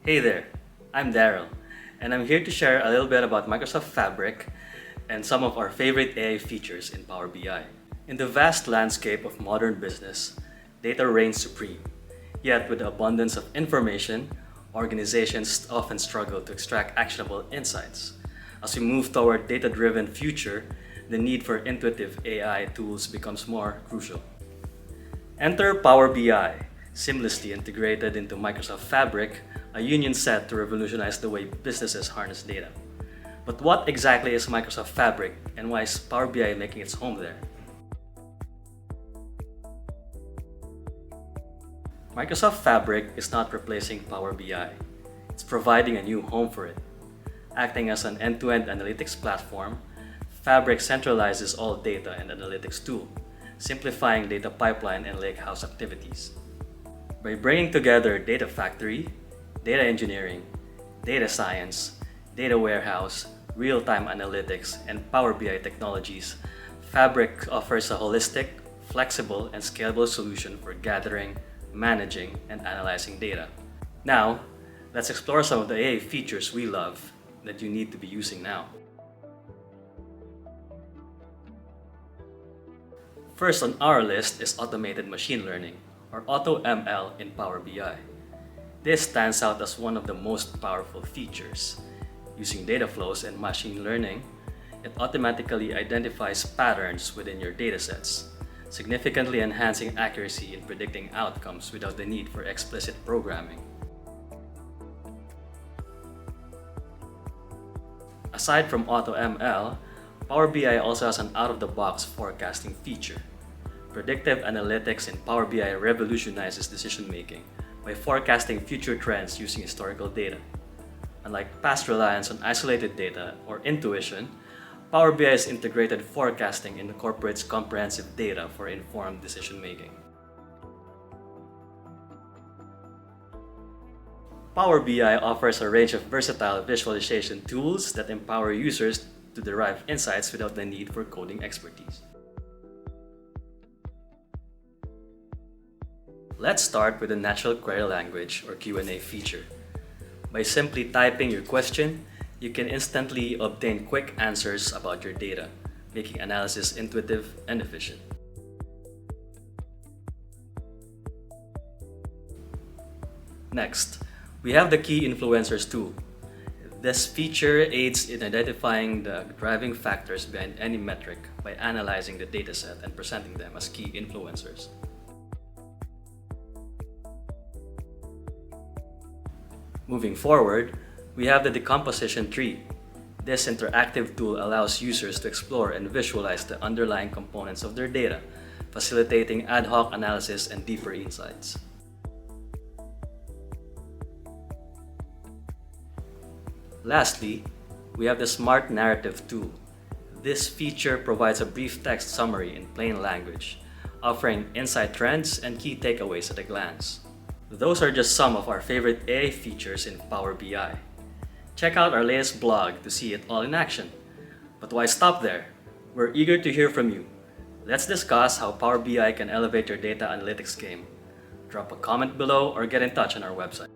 Hey there, I'm Daryl, and I'm here to share a little bit about Microsoft Fabric and some of our favorite AI features in Power BI. In the vast landscape of modern business, data reigns supreme. Yet, with the abundance of information, organizations often struggle to extract actionable insights. As we move toward data-driven future, the need for intuitive AI tools becomes more crucial. Enter Power BI, seamlessly integrated into Microsoft Fabric, a union set to revolutionize the way businesses harness data. But what exactly is Microsoft Fabric, and why is Power BI making its home there? Microsoft Fabric is not replacing Power BI. It's providing a new home for it. Acting as an end-to-end analytics platform, Fabric centralizes all data and analytics tool, simplifying data pipeline and lakehouse activities. By bringing together data factory, data engineering, data science, data warehouse, real-time analytics, and Power BI technologies, Fabric offers a holistic, flexible, and scalable solution for gathering, managing, and analyzing data. Now, let's explore some of the AI features we love that you need to be using now. First on our list is automated machine learning, or AutoML in Power BI. This stands out as one of the most powerful features. Using data flows and machine learning, it automatically identifies patterns within your datasets, significantly enhancing accuracy in predicting outcomes without the need for explicit programming. Aside from AutoML, Power BI also has an out-of-the-box forecasting feature. Predictive analytics in Power BI revolutionizes decision-making by forecasting future trends using historical data. Unlike past reliance on isolated data or intuition, Power BI's integrated forecasting incorporates comprehensive data for informed decision-making. Power BI offers a range of versatile visualization tools that empower users to derive insights without the need for coding expertise. Let's start with the natural query language or Q&A feature. By simply typing your question, you can instantly obtain quick answers about your data, making analysis intuitive and efficient. Next, we have the Key Influencers tool. This feature aids in identifying the driving factors behind any metric by analyzing the dataset and presenting them as key influencers. Moving forward, we have the decomposition tree. This interactive tool allows users to explore and visualize the underlying components of their data, facilitating ad hoc analysis and deeper insights. Lastly, we have the Smart Narrative tool. This feature provides a brief text summary in plain language, offering insight trends and key takeaways at a glance. Those are just some of our favorite AI features in Power BI. Check out our latest blog to see it all in action. But why stop there? We're eager to hear from you. Let's discuss how Power BI can elevate your data analytics game. Drop a comment below or get in touch on our website.